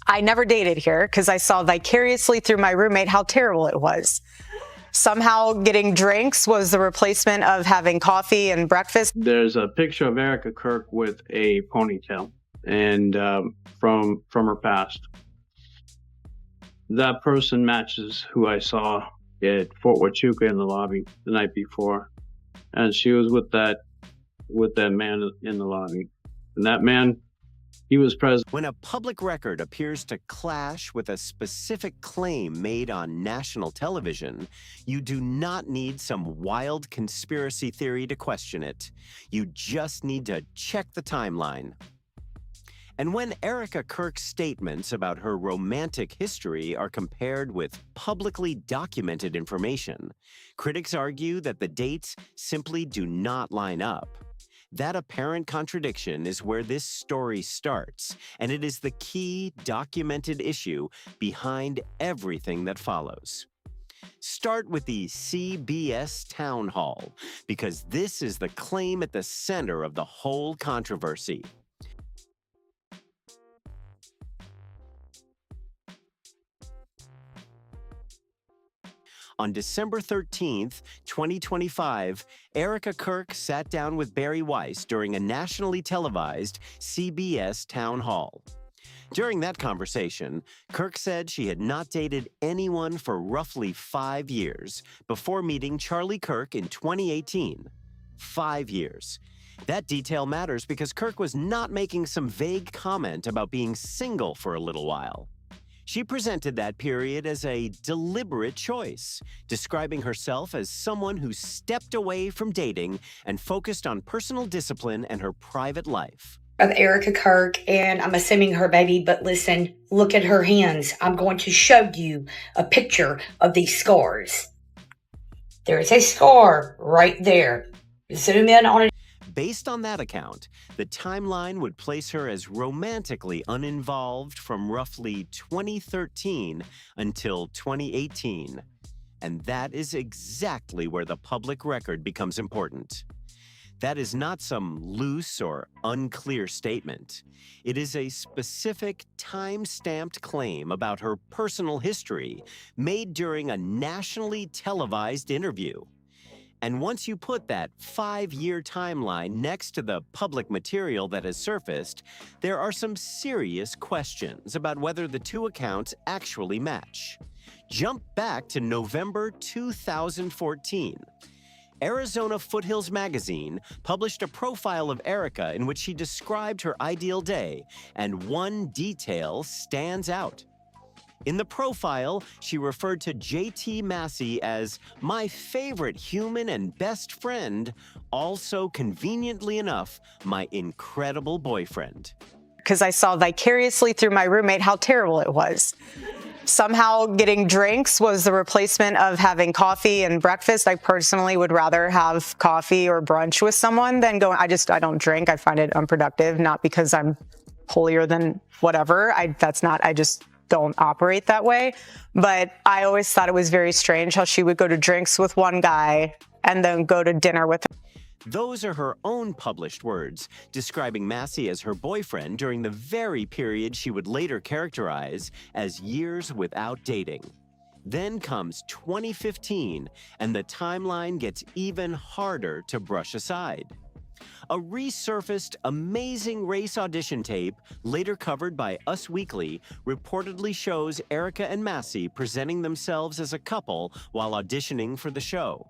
I never dated here because I saw vicariously through my roommate how terrible it was. Somehow getting drinks was the replacement of having coffee and breakfast. There's a picture of Erika Kirk with a ponytail, and from her past. That person matches who I saw at Fort Huachuca in the lobby the night before, and she was with that man in the lobby, and that man, he was present. When a public record appears to clash with a specific claim made on national television, you do not need some wild conspiracy theory to question it. You just need to check the timeline. And when Erika Kirk's statements about her romantic history are compared with publicly documented information, critics argue that the dates simply do not line up. That apparent contradiction is where this story starts, and it is the key documented issue behind everything that follows. Start with the CBS Town Hall, because this is the claim at the center of the whole controversy. On December 13th, 2025, Erika Kirk sat down with Barry Weiss during a nationally televised CBS town hall. During that conversation, Kirk said she had not dated anyone for roughly 5 years before meeting Charlie Kirk in 2018. 5 years. That detail matters because Kirk was not making some vague comment about being single for a little while. She presented that period as a deliberate choice, describing herself as someone who stepped away from dating and focused on personal discipline and her private life. Of Erika Kirk, and I'm assuming her baby, but listen, look at her hands. I'm going to show you a picture of these scars. There's a scar right there. Zoom in on it. Based on that account, the timeline would place her as romantically uninvolved from roughly 2013 until 2018. And that is exactly where the public record becomes important. That is not some loose or unclear statement. It is a specific time-stamped claim about her personal history made during a nationally televised interview. And once you put that 5-year timeline next to the public material that has surfaced, there are some serious questions about whether the two accounts actually match. Jump back to November 2014. Arizona Foothills Magazine published a profile of Erika in which she described her ideal day, and one detail stands out. In the profile, she referred to JT Massie as my favorite human and best friend, also conveniently enough, my incredible boyfriend. Because I saw vicariously through my roommate how terrible it was. Somehow getting drinks was the replacement of having coffee and breakfast. I personally would rather have coffee or brunch with someone than going, I don't drink. I find it unproductive, not because I'm holier than whatever. I just don't operate that way. But I always thought it was very strange how she would go to drinks with one guy and then go to dinner with him. Those are her own published words, describing Massie as her boyfriend during the very period she would later characterize as years without dating. Then comes 2015, and the timeline gets even harder to brush aside. A resurfaced Amazing Race audition tape, later covered by Us Weekly, reportedly shows Erika and Massie presenting themselves as a couple while auditioning for the show.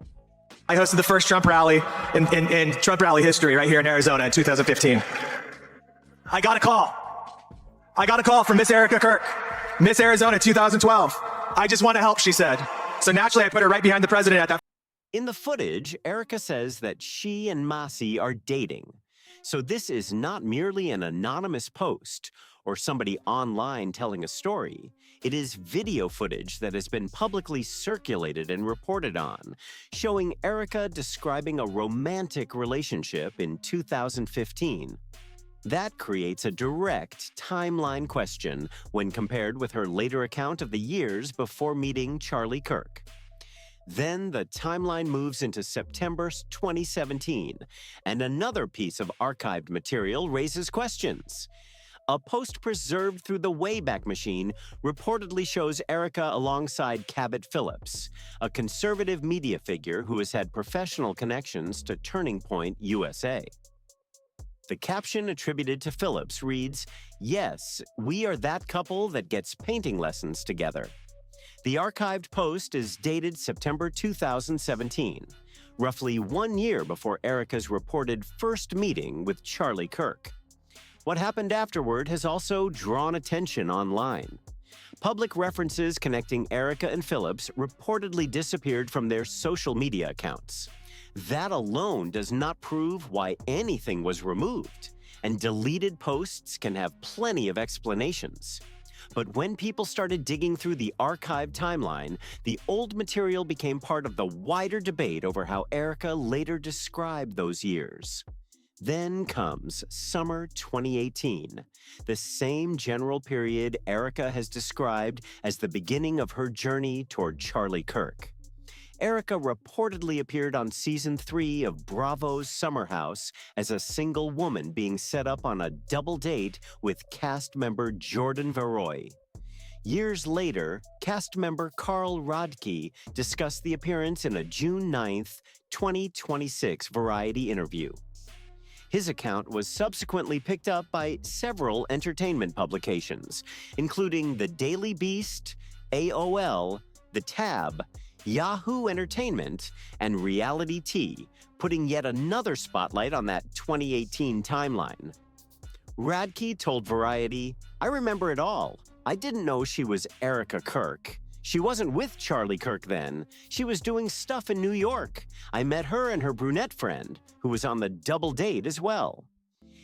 I hosted the first Trump rally in Trump rally history right here in Arizona in 2015. I got a call from Miss Erika Kirk, Miss Arizona 2012. I just want to help, she said. So naturally, I put her right behind the president at that. In the footage, Erika says that she and Massie are dating. So this is not merely an anonymous post or somebody online telling a story. It is video footage that has been publicly circulated and reported on, showing Erika describing a romantic relationship in 2015. That creates a direct timeline question when compared with her later account of the years before meeting Charlie Kirk. Then the timeline moves into September 2017, and another piece of archived material raises questions. A post preserved through the Wayback Machine reportedly shows Erika alongside Cabbat Phillips, a conservative media figure who has had professional connections to Turning Point USA. The caption attributed to Phillips reads, "Yes, we are that couple that gets painting lessons together." The archived post is dated September 2017, roughly 1 year before Erika's reported first meeting with Charlie Kirk. What happened afterward has also drawn attention online. Public references connecting Erika and Phillips reportedly disappeared from their social media accounts. That alone does not prove why anything was removed, and deleted posts can have plenty of explanations. But when people started digging through the archived timeline, the old material became part of the wider debate over how Erika later described those years. Then comes summer 2018, the same general period Erika has described as the beginning of her journey toward Charlie Kirk. Erika reportedly appeared on season 3 of Bravo's Summer House as a single woman being set up on a double date with cast member Jordan Veroy. Years later, cast member Carl Rodke discussed the appearance in a June 9th, 2026 Variety interview. His account was subsequently picked up by several entertainment publications, including The Daily Beast, AOL, The Tab, Yahoo Entertainment, and Reality T, putting yet another spotlight on that 2018 timeline. Radke told Variety, "I remember it all. I didn't know she was Erika Kirk. She wasn't with Charlie Kirk then. She was doing stuff in New York. I met her and her brunette friend, who was on the double date as well."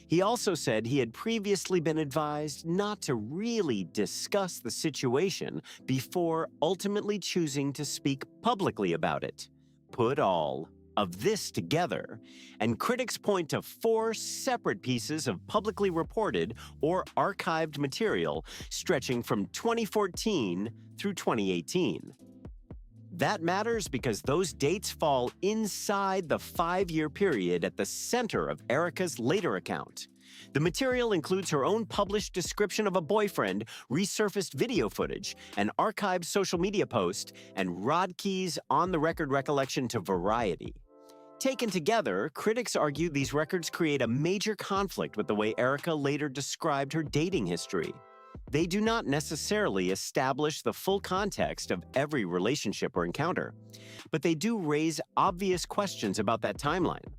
He also said he had previously been advised not to really discuss the situation before ultimately choosing to speak publicly about it. Put all of this together, and critics point to 4 separate pieces of publicly reported or archived material stretching from 2014 through 2018. That matters because those dates fall inside the 5-year period at the center of Erika's later account. The material includes her own published description of a boyfriend, resurfaced video footage, an archived social media post, and Rodke's on-the-record recollection to Variety. Taken together, critics argue these records create a major conflict with the way Erika later described her dating history. They do not necessarily establish the full context of every relationship or encounter, but they do raise obvious questions about that timeline.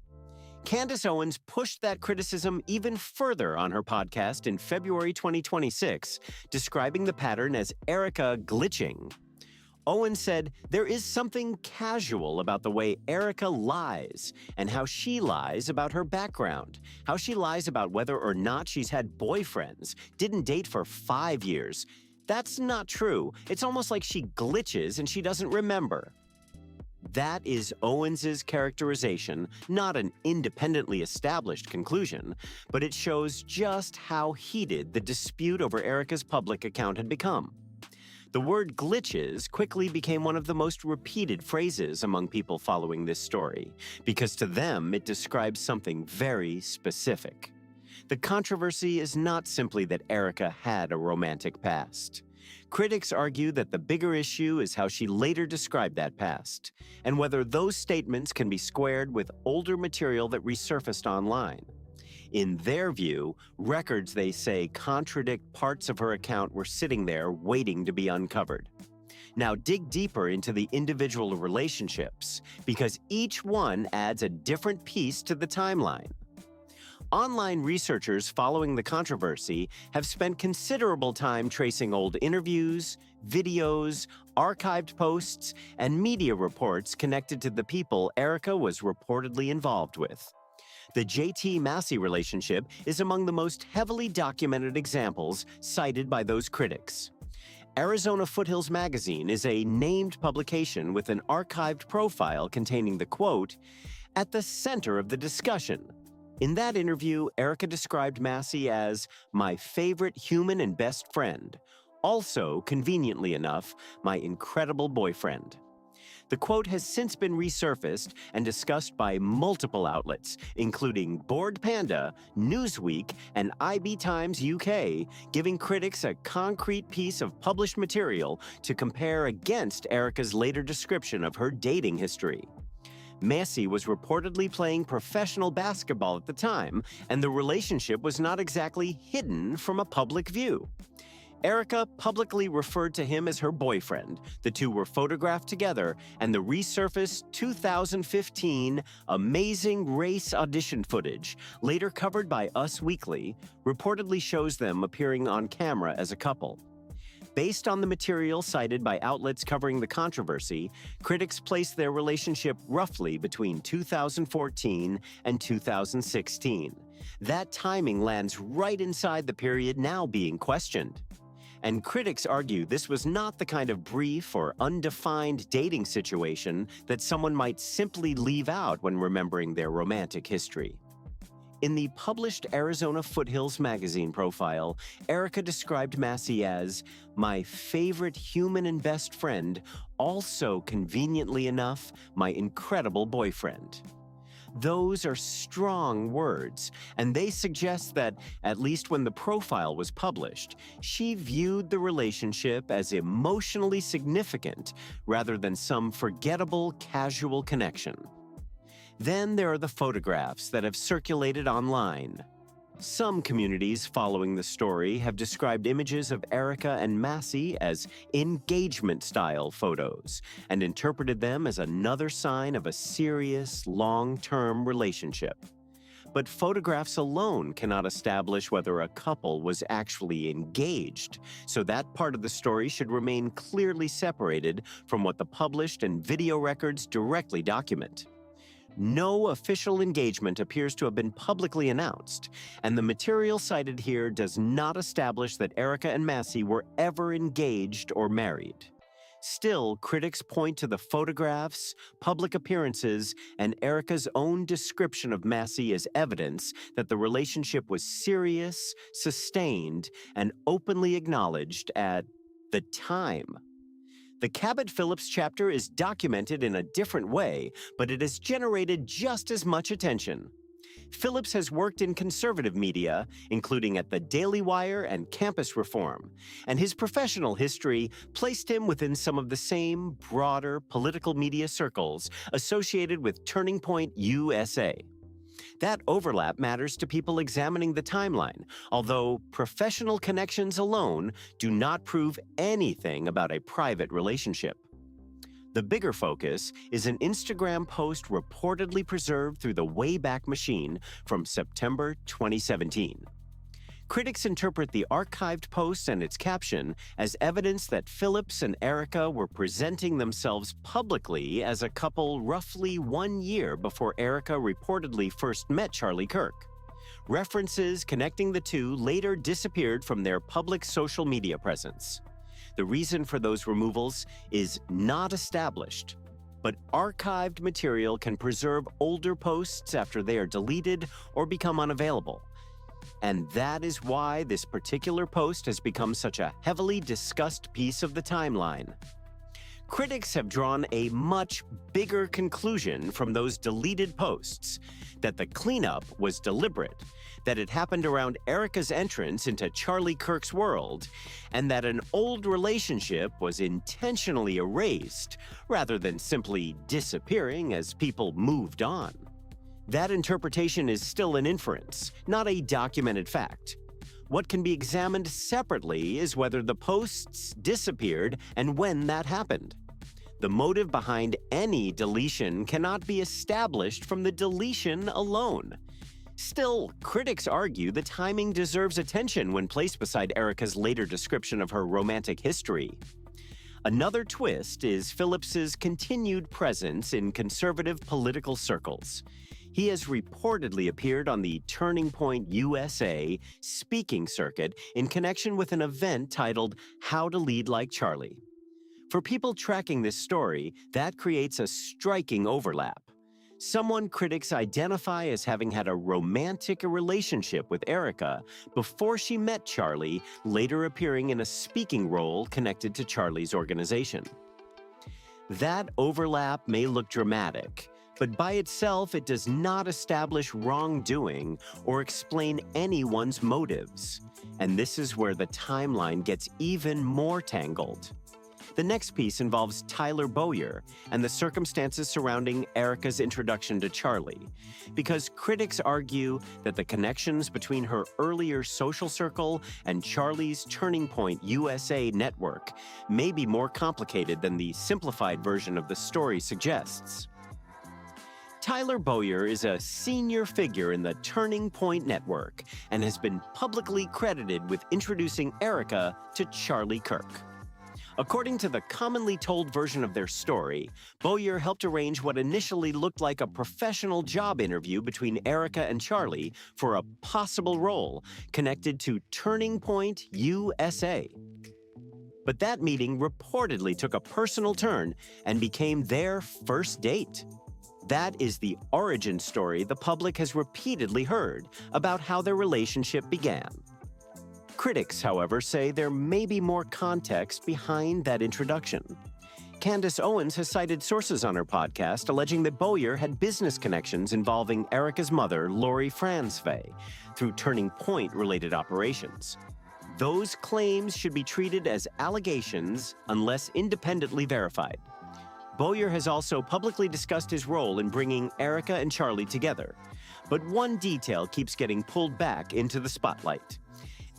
Candace Owens pushed that criticism even further on her podcast in February 2026, describing the pattern as Erika glitching. Owens said, "There is something casual about the way Erika lies and how she lies about her background, how she lies about whether or not she's had boyfriends, didn't date for 5 years. That's not true. It's almost like she glitches and she doesn't remember." That is Owens's characterization, not an independently established conclusion, but it shows just how heated the dispute over Erika's public account had become. The word glitches quickly became one of the most repeated phrases among people following this story, because to them it describes something very specific. The controversy is not simply that Erika had a romantic past. Critics argue that the bigger issue is how she later described that past, and whether those statements can be squared with older material that resurfaced online. In their view, records, they say, contradict parts of her account were sitting there waiting to be uncovered. Now dig deeper into the individual relationships, because each one adds a different piece to the timeline. Online researchers following the controversy have spent considerable time tracing old interviews, videos, archived posts, and media reports connected to the people Erika was reportedly involved with. The JT Massie relationship is among the most heavily documented examples cited by those critics. Arizona Foothills Magazine is a named publication with an archived profile containing the quote, "At the center of the discussion." In that interview, Erika described Massie as my favorite human and best friend, also, conveniently enough, my incredible boyfriend. The quote has since been resurfaced and discussed by multiple outlets, including Bored Panda, Newsweek, and IB Times UK, giving critics a concrete piece of published material to compare against Erika's later description of her dating history. Massie was reportedly playing professional basketball at the time, and the relationship was not exactly hidden from a public view. Erika publicly referred to him as her boyfriend. The two were photographed together, and the resurfaced 2015 Amazing Race audition footage, later covered by Us Weekly, reportedly shows them appearing on camera as a couple. Based on the material cited by outlets covering the controversy, critics place their relationship roughly between 2014 and 2016. That timing lands right inside the period now being questioned. And critics argue this was not the kind of brief or undefined dating situation that someone might simply leave out when remembering their romantic history. In the published Arizona Foothills magazine profile, Erika described Massie as my favorite human and best friend, also conveniently enough, my incredible boyfriend. Those are strong words, and they suggest that, at least when the profile was published, she viewed the relationship as emotionally significant rather than some forgettable casual connection. Then there are the photographs that have circulated online. Some communities following the story have described images of Erika and Massie as engagement-style photos and interpreted them as another sign of a serious, long-term relationship. But photographs alone cannot establish whether a couple was actually engaged, so that part of the story should remain clearly separated from what the published and video records directly document. No official engagement appears to have been publicly announced, and the material cited here does not establish that Erika and Massie were ever engaged or married. Still, critics point to the photographs, public appearances, and Erika's own description of Massie as evidence that the relationship was serious, sustained, and openly acknowledged at the time. The Cabbat Phillips chapter is documented in a different way, but it has generated just as much attention. Phillips has worked in conservative media, including at the Daily Wire and Campus Reform, and his professional history placed him within some of the same broader political media circles associated with Turning Point USA. That overlap matters to people examining the timeline, although professional connections alone do not prove anything about a private relationship. The bigger focus is an Instagram post reportedly preserved through the Wayback Machine from September 2017. Critics interpret the archived post and its caption as evidence that Phillips and Erika were presenting themselves publicly as a couple roughly 1 year before Erika reportedly first met Charlie Kirk. References connecting the two later disappeared from their public social media presence. The reason for those removals is not established, but archived material can preserve older posts after they are deleted or become unavailable. And that is why this particular post has become such a heavily discussed piece of the timeline. Critics have drawn a much bigger conclusion from those deleted posts, that the cleanup was deliberate, that it happened around Erika's entrance into Charlie Kirk's world, and that an old relationship was intentionally erased rather than simply disappearing as people moved on. That interpretation is still an inference, not a documented fact. What can be examined separately is whether the posts disappeared and when that happened. The motive behind any deletion cannot be established from the deletion alone. Still, critics argue the timing deserves attention when placed beside Erika's later description of her romantic history. Another twist is Phillips's continued presence in conservative political circles. He has reportedly appeared on the Turning Point USA speaking circuit in connection with an event titled How to Lead Like Charlie. For people tracking this story, that creates a striking overlap. Someone critics identify as having had a romantic relationship with Erika before she met Charlie, later appearing in a speaking role connected to Charlie's organization. That overlap may look dramatic, but by itself it does not establish wrongdoing or explain anyone's motives. And this is where the timeline gets even more tangled. The next piece involves Tyler Bowyer and the circumstances surrounding Erika's introduction to Charlie, because critics argue that the connections between her earlier social circle and Charlie's Turning Point USA network may be more complicated than the simplified version of the story suggests. Tyler Bowyer is a senior figure in the Turning Point network and has been publicly credited with introducing Erika to Charlie Kirk. According to the commonly told version of their story, Bowyer helped arrange what initially looked like a professional job interview between Erika and Charlie for a possible role connected to Turning Point USA. But that meeting reportedly took a personal turn and became their first date. That is the origin story the public has repeatedly heard about how their relationship began. Critics, however, say there may be more context behind that introduction. Candace Owens has cited sources on her podcast alleging that Bowyer had business connections involving Erika's mother, Lori Fransvey, through Turning Point-related operations. Those claims should be treated as allegations unless independently verified. Bowyer has also publicly discussed his role in bringing Erika and Charlie together. But one detail keeps getting pulled back into the spotlight.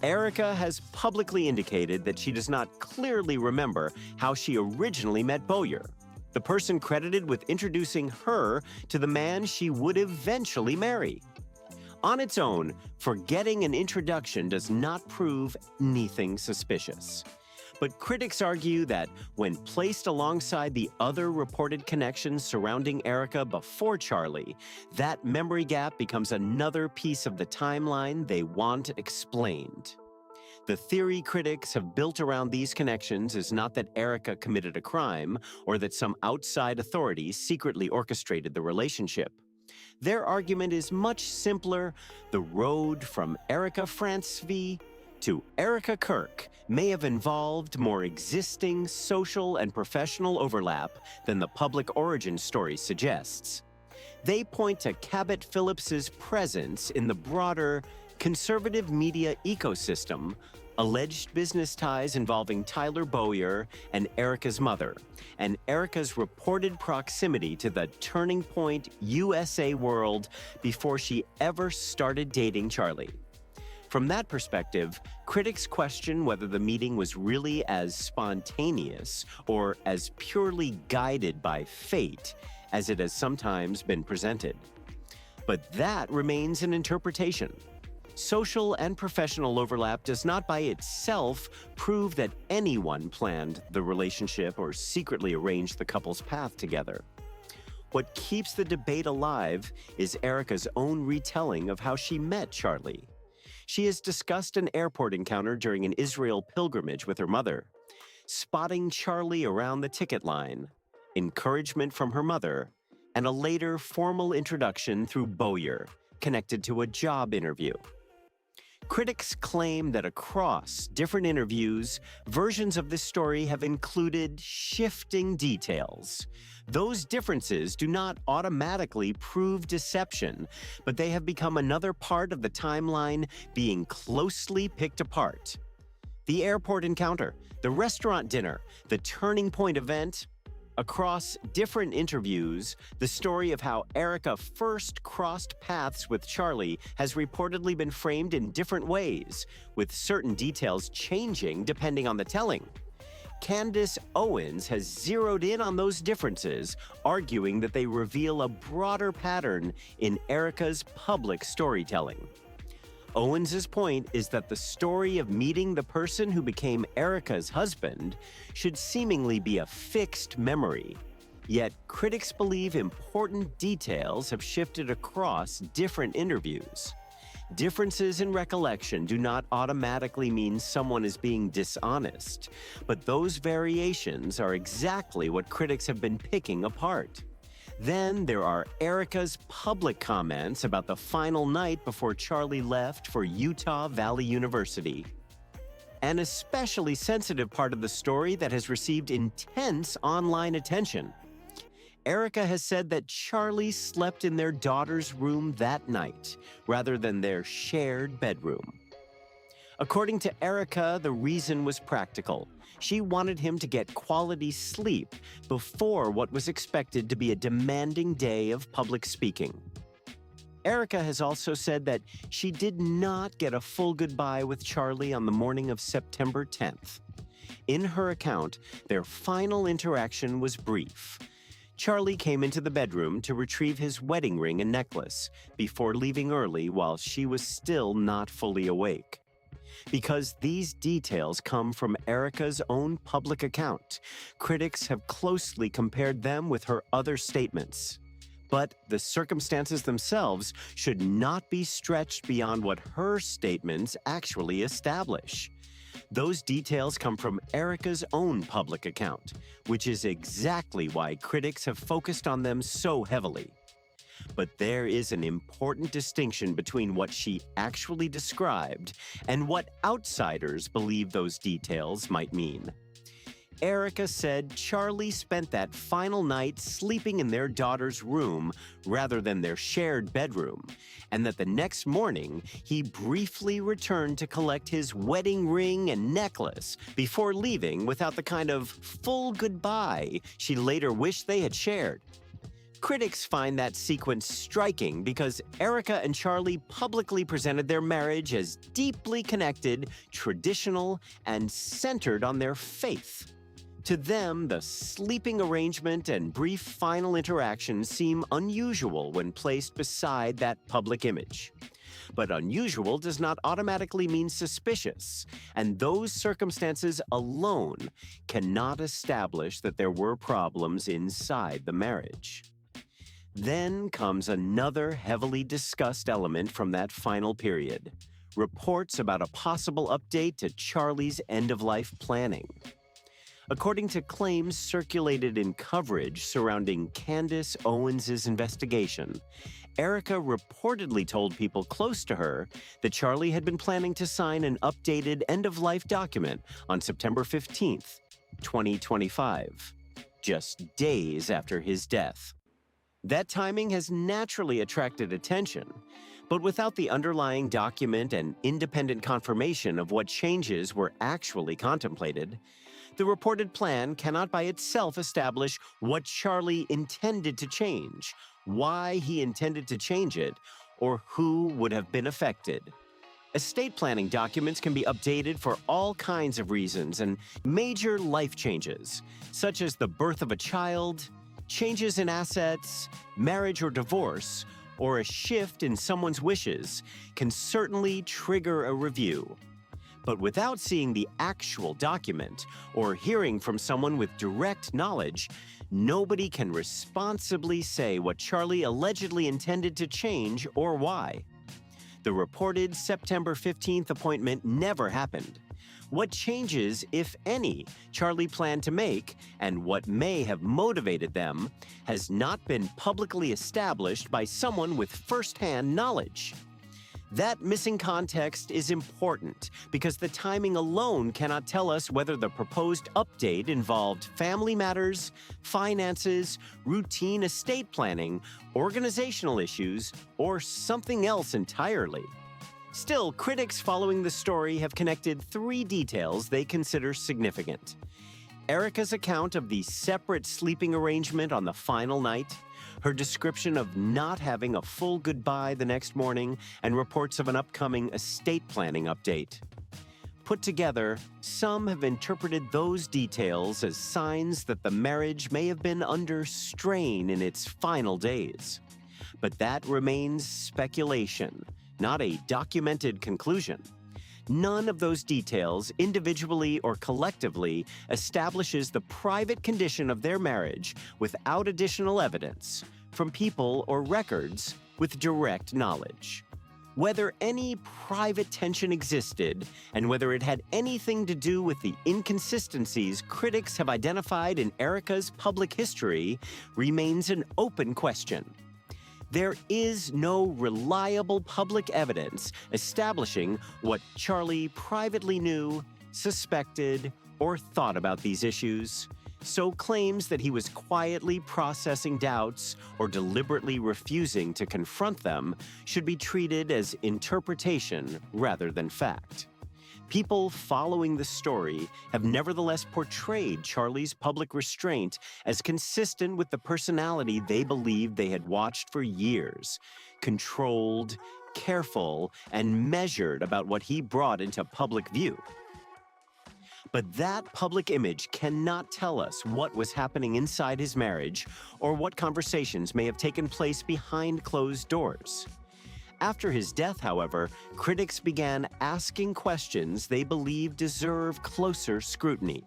Erika has publicly indicated that she does not clearly remember how she originally met Bowyer, the person credited with introducing her to the man she would eventually marry. On its own, forgetting an introduction does not prove anything suspicious. But critics argue that when placed alongside the other reported connections surrounding Erika before Charlie, that memory gap becomes another piece of the timeline they want explained. The theory critics have built around these connections is not that Erika committed a crime or that some outside authority secretly orchestrated the relationship. Their argument is much simpler. The road from Erika Fransvey to Erika Kirk may have involved more existing social and professional overlap than the public origin story suggests. They point to Cabbat Phillips's presence in the broader conservative media ecosystem, alleged business ties involving Tyler Bowyer and Erika's mother, and Erika's reported proximity to the Turning Point USA world before she ever started dating Charlie. From that perspective, critics question whether the meeting was really as spontaneous or as purely guided by fate as it has sometimes been presented. But that remains an interpretation. Social and professional overlap does not by itself prove that anyone planned the relationship or secretly arranged the couple's path together. What keeps the debate alive is Erika's own retelling of how she met Charlie. She has discussed an airport encounter during an Israel pilgrimage with her mother, spotting Charlie around the ticket line, encouragement from her mother, and a later formal introduction through Bowyer, connected to a job interview. Critics claim that across different interviews, versions of this story have included shifting details. Those differences do not automatically prove deception, but they have become another part of the timeline being closely picked apart. The airport encounter, the restaurant dinner, the Turning Point event. Across different interviews, the story of how Erika first crossed paths with Charlie has reportedly been framed in different ways, with certain details changing depending on the telling. Candace Owens has zeroed in on those differences, arguing that they reveal a broader pattern in Erika's public storytelling. Owens's point is that the story of meeting the person who became Erika's husband should seemingly be a fixed memory. Yet critics believe important details have shifted across different interviews. Differences in recollection do not automatically mean someone is being dishonest, but those variations are exactly what critics have been picking apart. Then there are Erika's public comments about the final night before Charlie left for Utah Valley University. an especially sensitive part of the story that has received intense online attention. Erika has said that Charlie slept in their daughter's room that night, rather than their shared bedroom. According to Erika, the reason was practical. She wanted him to get quality sleep before what was expected to be a demanding day of public speaking. Erika has also said that she did not get a full goodbye with Charlie on the morning of September 10th. In her account, their final interaction was brief. Charlie came into the bedroom to retrieve his wedding ring and necklace before leaving early while she was still not fully awake. Because these details come from Erika's own public account, critics have closely compared them with her other statements. But the circumstances themselves should not be stretched beyond what her statements actually establish. Those details come from Erika's own public account, which is exactly why critics have focused on them so heavily. But there is an important distinction between what she actually described and what outsiders believe those details might mean. Erika said Charlie spent that final night sleeping in their daughter's room rather than their shared bedroom, and that the next morning he briefly returned to collect his wedding ring and necklace before leaving without the kind of full goodbye she later wished they had shared. Critics find that sequence striking because Erika and Charlie publicly presented their marriage as deeply connected, traditional, and centered on their faith. To them, the sleeping arrangement and brief final interaction seem unusual when placed beside that public image. But unusual does not automatically mean suspicious, and those circumstances alone cannot establish that there were problems inside the marriage. Then comes another heavily discussed element from that final period: reports about a possible update to Charlie's end-of-life planning. According to claims circulated in coverage surrounding Candace Owens' investigation, Erika reportedly told people close to her that Charlie had been planning to sign an updated end-of-life document on September 15th, 2025, just days after his death. That timing has naturally attracted attention, but without the underlying document and independent confirmation of what changes were actually contemplated, the reported plan cannot by itself establish what Charlie intended to change, why he intended to change it, or who would have been affected. Estate planning documents can be updated for all kinds of reasons and major life changes, such as the birth of a child, changes in assets, marriage or divorce, or a shift in someone's wishes can certainly trigger a review. But without seeing the actual document or hearing from someone with direct knowledge, nobody can responsibly say what Charlie allegedly intended to change or why. The reported September 15th appointment never happened. What changes, if any, Charlie planned to make, and what may have motivated them, has not been publicly established by someone with first-hand knowledge. That missing context is important because the timing alone cannot tell us whether the proposed update involved family matters, finances, routine estate planning, organizational issues, or something else entirely. Still, critics following the story have connected three details they consider significant: Erika's account of the separate sleeping arrangement on the final night, her description of not having a full goodbye the next morning, and reports of an upcoming estate planning update. Put together, some have interpreted those details as signs that the marriage may have been under strain in its final days. But that remains speculation, not a documented conclusion. None of those details, individually or collectively, establishes the private condition of their marriage without additional evidence from people or records with direct knowledge. Whether any private tension existed and whether it had anything to do with the inconsistencies critics have identified in Erika's public history remains an open question. There is no reliable public evidence establishing what Charlie privately knew, suspected, or thought about these issues, so claims that he was quietly processing doubts or deliberately refusing to confront them should be treated as interpretation rather than fact. People following the story have nevertheless portrayed Charlie's public restraint as consistent with the personality they believed they had watched for years, controlled, careful, and measured about what he brought into public view. But that public image cannot tell us what was happening inside his marriage or what conversations may have taken place behind closed doors. After his death, however, critics began asking questions they believe deserve closer scrutiny.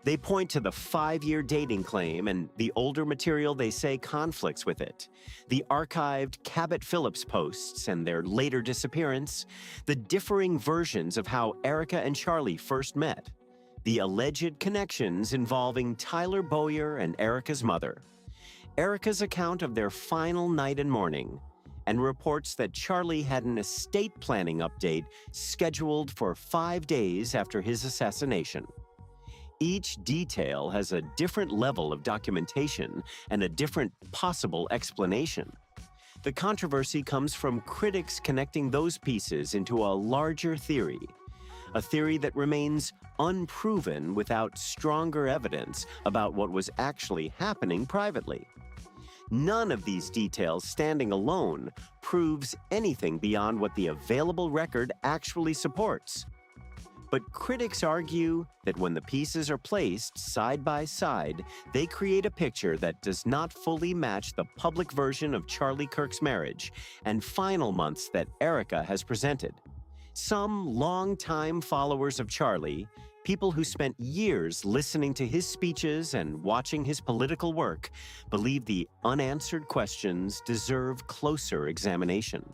They point to the 5-year dating claim and the older material they say conflicts with it, the archived Cabbat Phillips posts and their later disappearance, the differing versions of how Erika and Charlie first met, the alleged connections involving Tyler Bowyer and Erika's mother, Erika's account of their final night and morning, and reports that Charlie had an estate planning update scheduled for 5 days after his assassination. Each detail has a different level of documentation and a different possible explanation. The controversy comes from critics connecting those pieces into a larger theory, a theory that remains unproven without stronger evidence about what was actually happening privately. None of these details standing alone proves anything beyond what the available record actually supports. But critics argue that when the pieces are placed side by side, they create a picture that does not fully match the public version of Charlie Kirk's marriage and final months that Erika has presented. Some longtime followers of Charlie, people who spent years listening to his speeches and watching his political work, believe the unanswered questions deserve closer examination.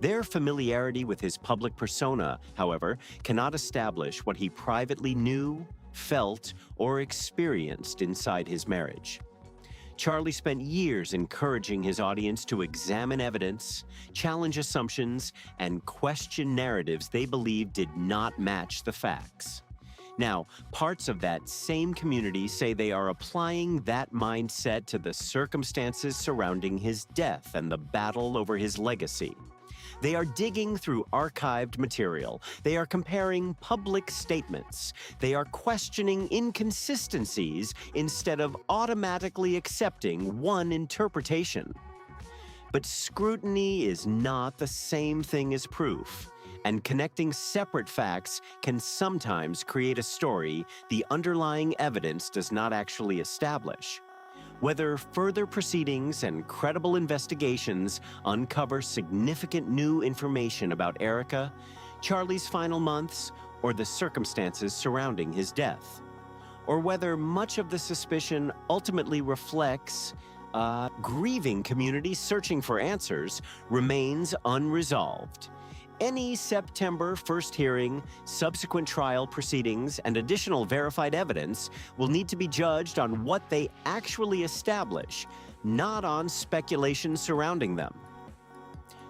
Their familiarity with his public persona, however, cannot establish what he privately knew, felt, or experienced inside his marriage. Charlie spent years encouraging his audience to examine evidence, challenge assumptions, and question narratives they believed did not match the facts. Now, parts of that same community say they are applying that mindset to the circumstances surrounding his death and the battle over his legacy. They are digging through archived material. They are comparing public statements. They are questioning inconsistencies instead of automatically accepting one interpretation. But scrutiny is not the same thing as proof, and connecting separate facts can sometimes create a story the underlying evidence does not actually establish. Whether further proceedings and credible investigations uncover significant new information about Erika, Charlie's final months, or the circumstances surrounding his death, or whether much of the suspicion ultimately reflects a grieving community searching for answers, remains unresolved. Any September 1st hearing, subsequent trial proceedings, and additional verified evidence will need to be judged on what they actually establish, not on speculation surrounding them.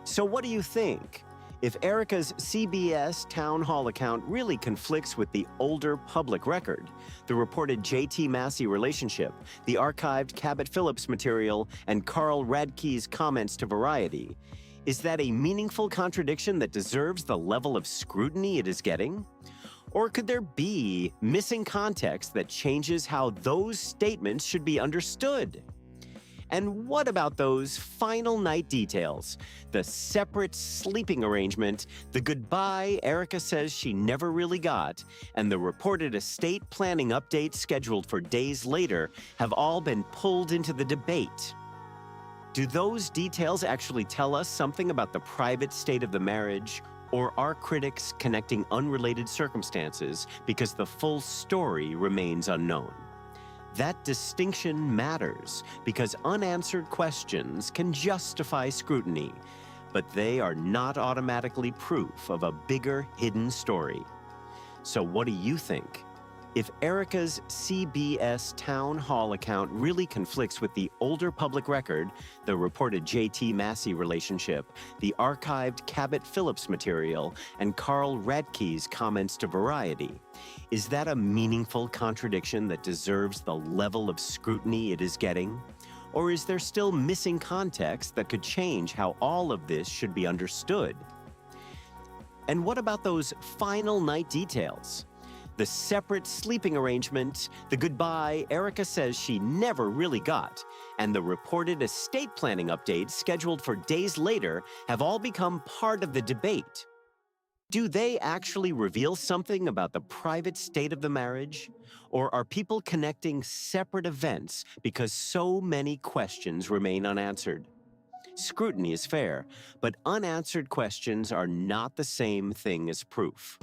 So what do you think? If Erika's CBS town hall account really conflicts with the older public record, the reported JT Massie relationship, the archived Cabbat Phillips material, and Carl Radke's comments to Variety, is that a meaningful contradiction that deserves the level of scrutiny it is getting? Or could there be missing context that changes how those statements should be understood? And what about those final night details? The separate sleeping arrangement, the goodbye Erika says she never really got, and the reported estate planning update scheduled for days later have all been pulled into the debate. Do those details actually tell us something about the private state of the marriage, or are critics connecting unrelated circumstances because the full story remains unknown? That distinction matters because unanswered questions can justify scrutiny, but they are not automatically proof of a bigger hidden story. So what do you think? If Erika's CBS town hall account really conflicts with the older public record, the reported JT Massie relationship, the archived Cabbat Phillips material, and Carl Radke's comments to Variety, is that a meaningful contradiction that deserves the level of scrutiny it is getting? Or is there still missing context that could change how all of this should be understood? And what about those final night details? The separate sleeping arrangement, the goodbye Erika says she never really got, and the reported estate planning updates scheduled for days later have all become part of the debate. Do they actually reveal something about the private state of the marriage? Or are people connecting separate events because so many questions remain unanswered? Scrutiny is fair, but unanswered questions are not the same thing as proof.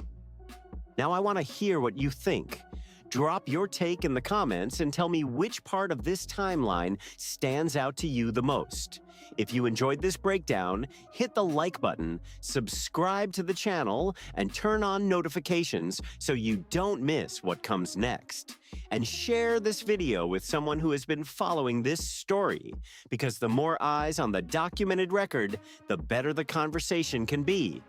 Now I want to hear what you think. Drop your take in the comments and tell me which part of this timeline stands out to you the most. If you enjoyed this breakdown, hit the like button, subscribe to the channel, and turn on notifications so you don't miss what comes next. And share this video with someone who has been following this story, because the more eyes on the documented record, the better the conversation can be.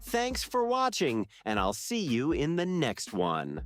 Thanks for watching, and I'll see you in the next one.